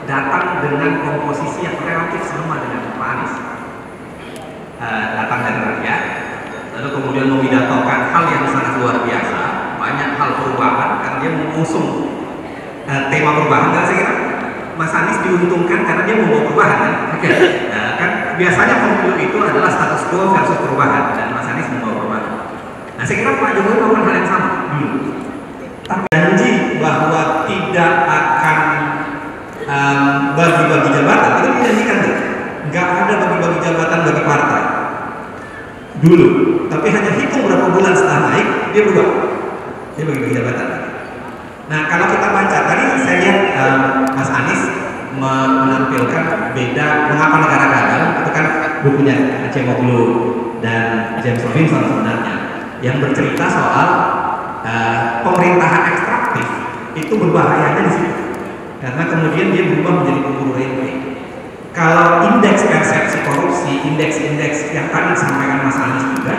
datang dengan komposisi yang relatif sama dengan Pak Anies. Datang dari rakyat, lalu kemudian memidatokan hal yang sangat luar biasa, banyak hal perubahan, karena dia mengusung tema perubahan. Dan saya kira Mas Anies diuntungkan karena dia membawa perubahan, kan? Kan biasanya pemilu itu adalah status quo versus perubahan, dan Mas Anies membawa perubahan. Nah, saya kira Pak Jokowi melakukan hal yang sama dulu. Janji bahwa tidak akan bagi-bagi jabatan, itu dijanjikan tuh. Nggak ada bagi-bagi jabatan bagi partai dulu, tapi hanya hitung berapa bulan setelah naik dia berubah, dia bagi-bagi jabatan. Nah, kalau kita baca tadi saya lihat Mas Anies menampilkan beda mengapa negara gagal, itu kan bukunya Acemoglu dan James Robinson sebenarnya, yang bercerita soal pemerintahan ekstraktif itu berbahayanya di situ, karena kemudian dia berubah menjadi pemburu rente. Kalau indeks persepsi korupsi, indeks-indeks yang tadi disampaikan Mas Anies juga,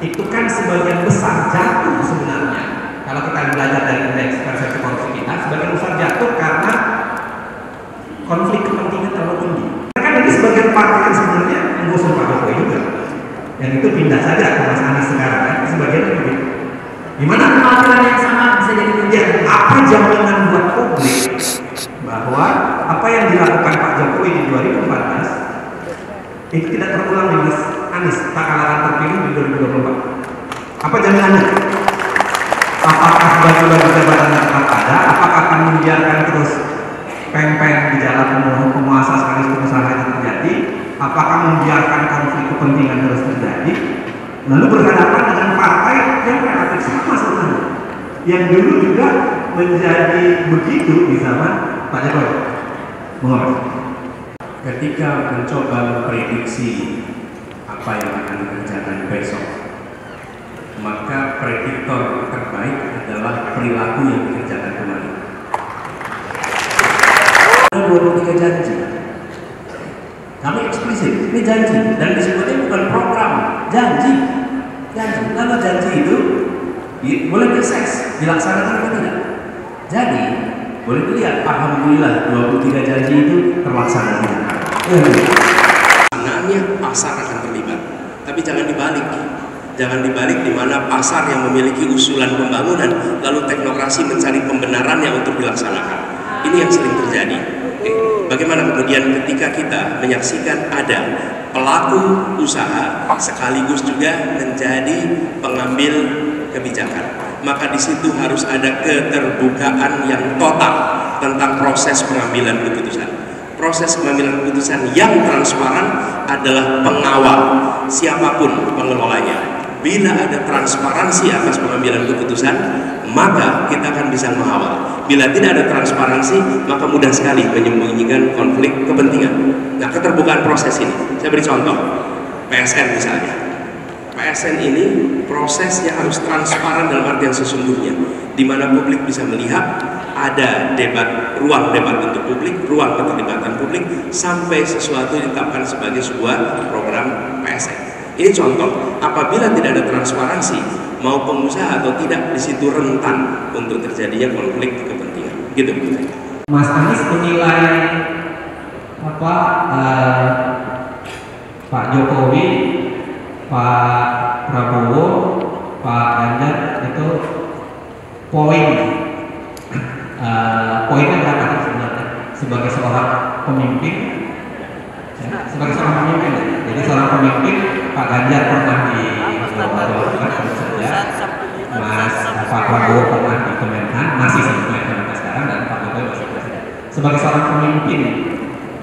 itu kan sebagian besar jatuh sebenarnya. Kalau kita belajar dari indeks persepsi korupsi kita, sebagian besar jatuh karena konflik kepentingan terlalu tinggi. Kan ini sebagian partai yang sebenarnya mengusung Pak Jokowi juga, yang itu pindah saja ke Mas Anies sekarang, kan sebagian begitu. Gimana kekhawatiran yang sama bisa jadi kunci? Apa jaminan buat publik bahwa apa yang dilakukan Pak Jokowi di 2014 itu tidak terulang di Mas Anies tak akan terpilih di 2024? Apa jaminannya? Apakah bagi-bagi jabatan tetap ada? Apakah akan membiarkan terus peng-peng di jalan penguasa sekaligus pengusaha itu terjadi? Apakah membiarkan konflik kepentingan terus terjadi? Lalu berhadapan dengan partai yang relatif sama sebenarnya, yang dulu juga menjadi begitu di zaman Pak Jokowi. Mengapa? Ketika mencoba memprediksi apa yang akan dikerjakan besok, maka prediktor terbaik adalah perilaku yang dikerjakan kemarin. Ada 23 janji. Kami eksplisit, ini janji, dan disebutnya bukan program, janji. Lalu janji itu boleh diakses, dilaksanakan atau tidak. Jadi boleh dilihat, alhamdulillah 23 janji itu terlaksana. Penggunaannya pasar akan terlibat, tapi jangan dibalik. Jangan dibalik di mana pasar yang memiliki usulan pembangunan, lalu teknokrasi mencari pembenarannya untuk dilaksanakan. Ini yang sering terjadi. Bagaimana kemudian ketika kita menyaksikan ada pelaku usaha sekaligus juga menjadi pengambil kebijakan, maka di situ harus ada keterbukaan yang total tentang proses pengambilan keputusan. Proses pengambilan keputusan yang transparan adalah pengawal siapapun pengelolanya. Bila ada transparansi atas pengambilan keputusan, maka kita akan bisa mengawal. Bila tidak ada transparansi, maka mudah sekali menyembunyikan konflik kepentingan. Nah, keterbukaan proses ini, saya beri contoh, PSN misalnya. PSN ini prosesnya harus transparan dalam artian sesungguhnya, di mana publik bisa melihat ada debat, ruang debat untuk publik, ruang keterlibatan publik, sampai sesuatu ditetapkan sebagai sebuah program PSN. Ini contoh, apabila tidak ada transparansi, mau pengusaha atau tidak, di situ rentan untuk terjadinya konflik kepentingan. Gitu. Mas Anies menilai Pak Jokowi, Pak Prabowo, Pak Ganjar itu poinnya berapa sebenarnya sebagai seorang pemimpin? Sebagai seorang pemimpin, jadi seorang pemimpin, Pak Ganjar pernah di Mas Pak Prabowo pernah di Kemenhan, masih sampai sekarang, dan Pak Jokowi masih presiden. Sebagai seorang pemimpin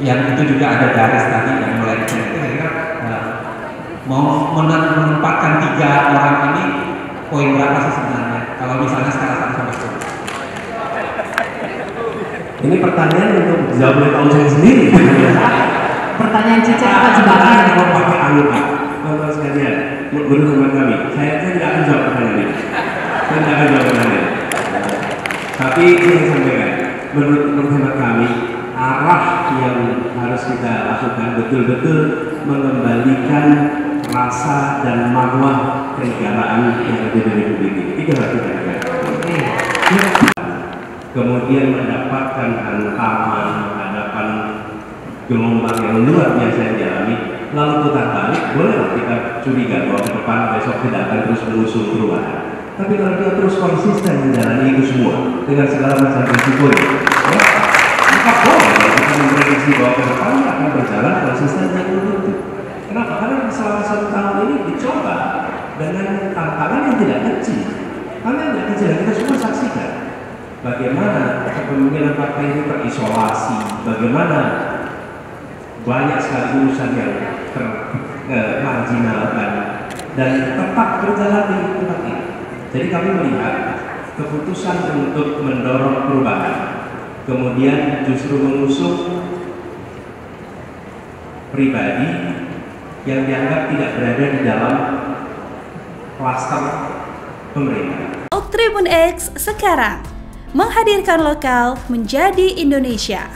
yang itu juga ada garis tadi yang mulai kira-kira mau menempatkan 3 orang ini poin berapa sih sebenarnya? Kalau misalnya skala 1 sampai 10. Ini pertanyaan untuk jawab oleh tahun saya sendiri. Pertanyaan Cicak apa jebakan? Kalau pakai angka, teman-teman sekalian, menurut teman kami, saya tidak akan jawab pertanyaan ini. Saya tidak akan jawab pertanyaan ini. Tapi saya sampaikan, menurut hemat kami, arah yang harus kita lakukan betul-betul mengembalikan rasa dan marwah kenegaraan yang ada di Republik ini. Itu harus kita lakukan. Kemudian mendapatkan hantaman, hadapan gelombang yang luar biasa yang dialami, lalu putar balik, bolehlah kita curiga bahwa ke depan besok tidak akan terus mengusung perubahan. Tapi kalau dia terus konsisten menjalani itu semua dengan segala macam risikonya, ya, maka boleh kita memprediksi bahwa ke depan akan berjalan konsisten dan begitu. Kenapa? Karena selama 1 tahun ini dicoba dengan tantangan yang tidak kecil. Karena yang tidak kecil, kita semua saksikan bagaimana kepemimpinan partai ini terisolasi, bagaimana banyak sekali urusan yang termarginalkan dan tetap berjalan di tempat ini. Jadi kami melihat keputusan untuk mendorong perubahan, kemudian justru mengusung pribadi yang dianggap tidak berada di dalam klaster pemerintah. Tribun X sekarang menghadirkan lokal menjadi Indonesia.